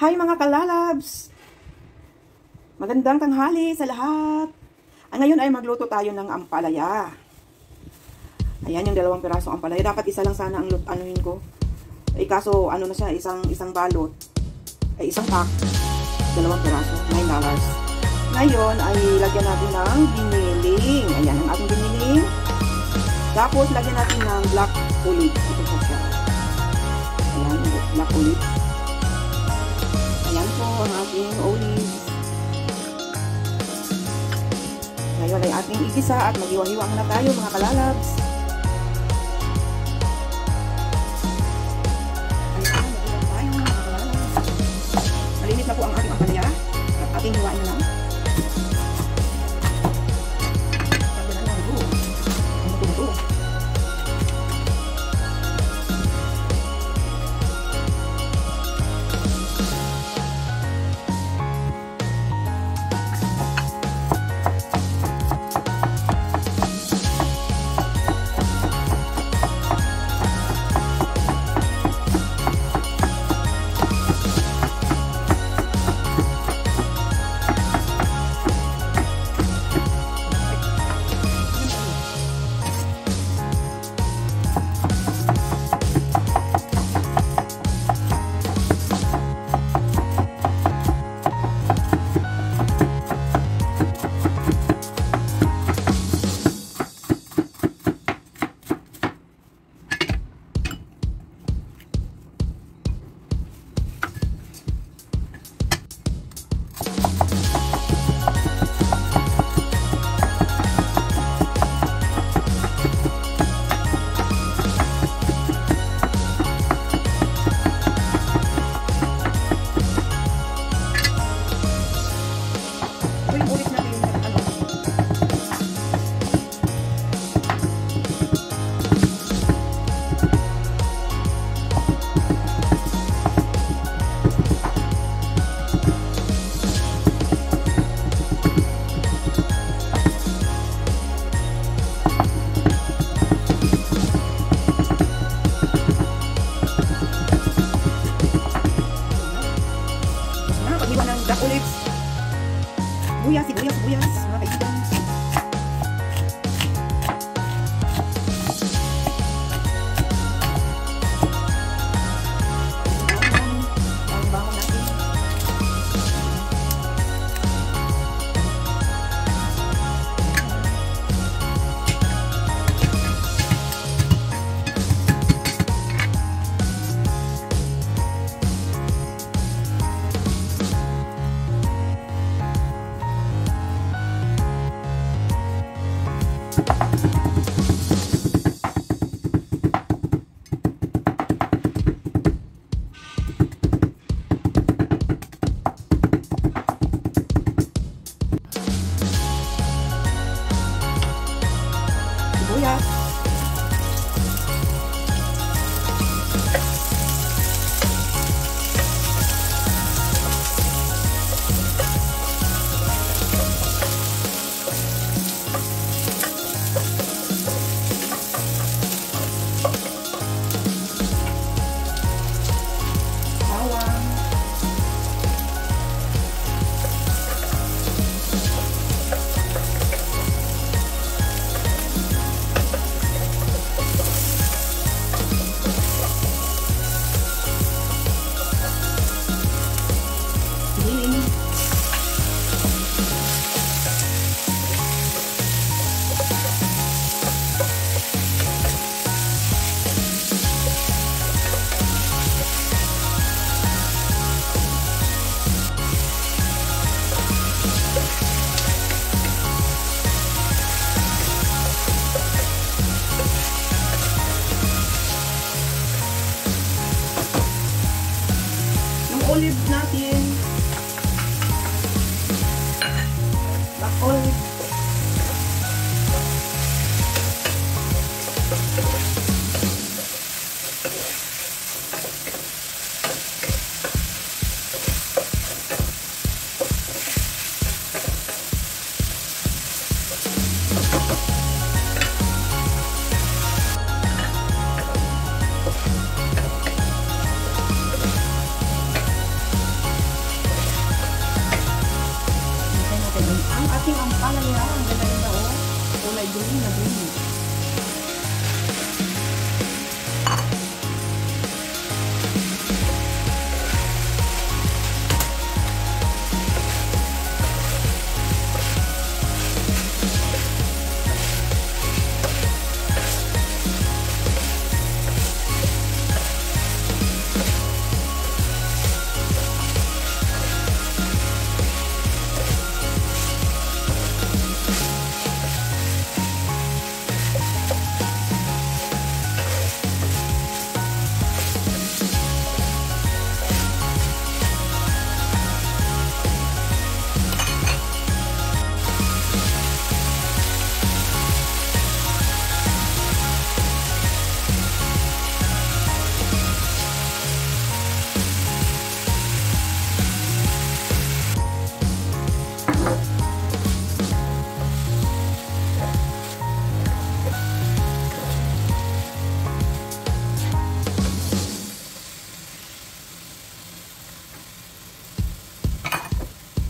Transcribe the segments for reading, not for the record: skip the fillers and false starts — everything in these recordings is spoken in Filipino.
Hi mga kalalabs! Magandang tanghali sa lahat! Ngayon ay magluto tayo ng ampalaya. Ayan yung 2 pirasong ampalaya. Dapat isa lang sana ang anuhin ko. Kaso ano na siya, isang balot. Isang pack. 2 piraso. $9. Ngayon ay lagyan natin ng giniling. Ayan ang ating giniling. Tapos lagyan natin ng black olive. Ito po siya. Ayan, black olive. Ayan po ang ating olive. Ngayon ay ating igisa at maghiwa-hiwa na tayo mga kalalabs. Malinit na po ang ating ampalaya at ating hiwain na lang. Black olives, sibuyas, mga kaibigan. Ang bango natin. Olive natin. Black olive. Ang ating ampalaya, ang ganda-ganda oh. Kulay green na green.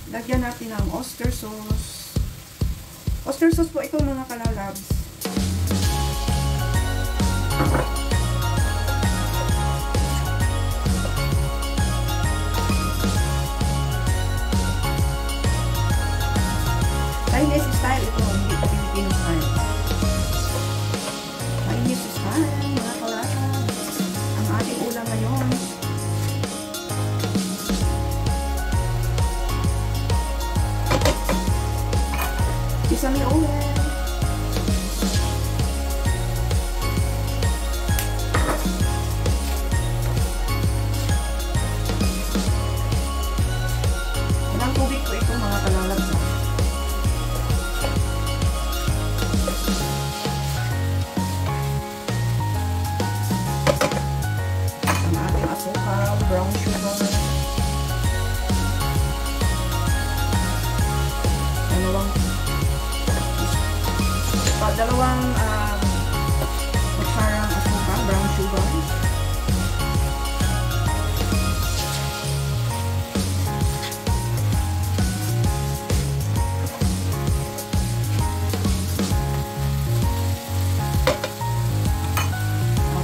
Lagyan natin ng oyster sauce. Oyster sauce po ito mga kalalabs. Chinese style ito, hindi Filipino style. Chinese style mga kalalabs. Ang ating ulam ngayon. Sesame oil. Ilang tubig po ito mga kalalabs. Ang ating asukal, brown sugar. Dalawang kutsarang asukal, brown sugar.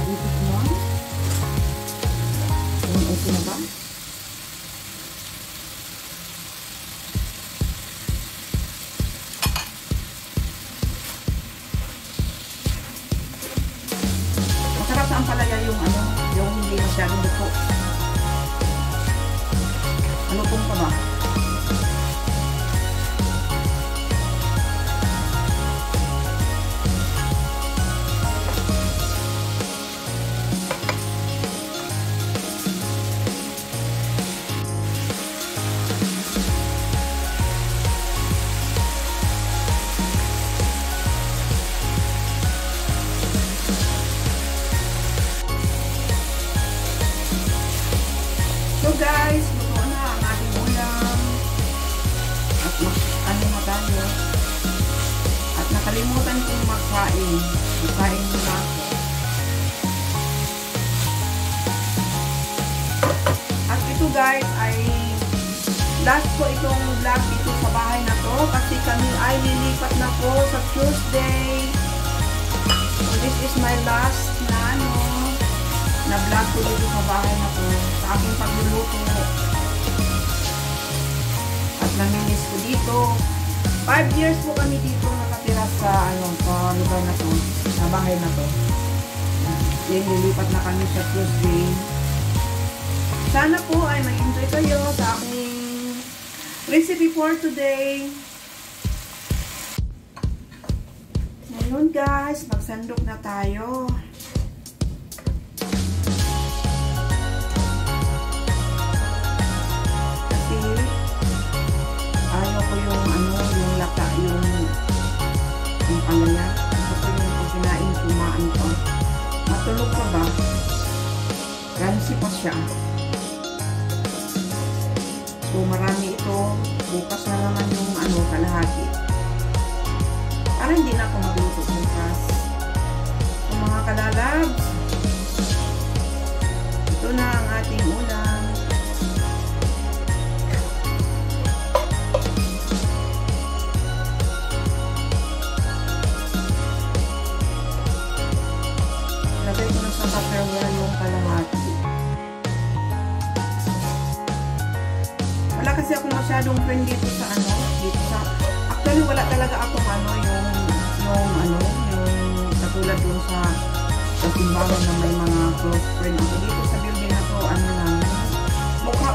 Ibig mo. Yung okay na ba? Ang palaya yung yung hindi masyadong luto. Ano pong pa ba? So guys, luto na ang ating ulam. At ano na tayo. At nakalimutan kong magkain. Magkain muna ako. At ito guys ay last ko itong vlog dito sa bahay na to. Kasi kami ay lilipat na po sa Tuesday. So this is my last na vlog ko dito sa bahay na to, sa aking pagluluto. At namimiss ko dito. 5 years po kami dito nakatira sa sa lugar na to, sa bahay na to. Then lilipat na kami sa Tuesday. Sana po ay mag-enjoy kayo sa aking recipe for today. Ngayon guys, magsandok na tayo. Ayaw ko yung yung laka, yung palaya. Ito ko yung kinain kumaan ko. Matulog pa ba? Ransi pa siya. So marami ito. Bukas na naman yung kalahati. Para hindi na ako magluto bukas. So mga kalala, masyadong friend dito sa actually wala talaga akong yung katulad dun sa simbahan na may mga close friend ako dito sa building na to, mukha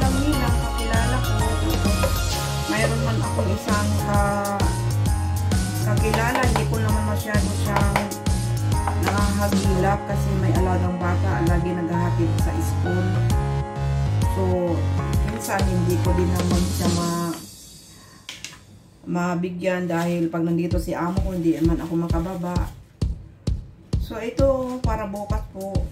lang nila, kakilala ko. Mayroon man akong isang kakilala, hindi ko naman masyado siyang nakahagilap kasi may alagang bata, lagi naghahatid sa school. So, minsan hindi ko din naman siya mabigyan dahil pag nandito si amo ko, hindi naman ako makababa. So, ito para bukas po.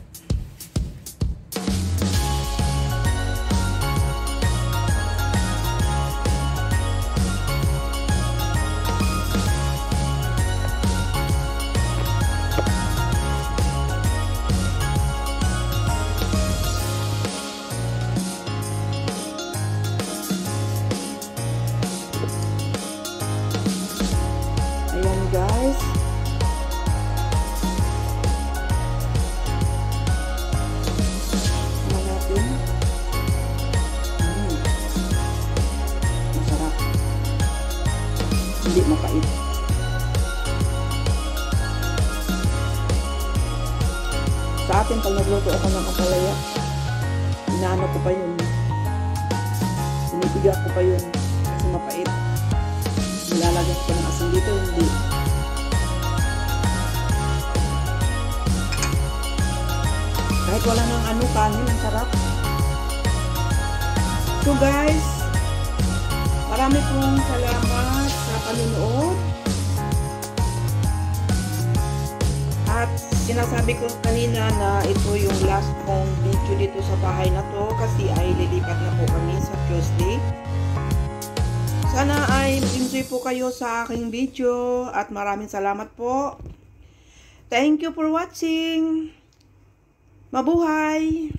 Ayan guys. Masarap. Hindi mapait. Sa atin, pag nagluto ako ng ampalaya, inaano ko pa yun. Sinipiga ko pa yun. Kasi mapait. Nilalagyan ko ng asin dito, hindi. Kahit wala ng kanin, ang sarap. So guys, marami pong salamat sa panunood. At sinasabi ko kanina na ito yung last kong video dito sa bahay na to kasi ay lilipat na po kami sa Tuesday. Sana ay enjoy po kayo sa aking video at maraming salamat po. Thank you for watching. Mabuhay!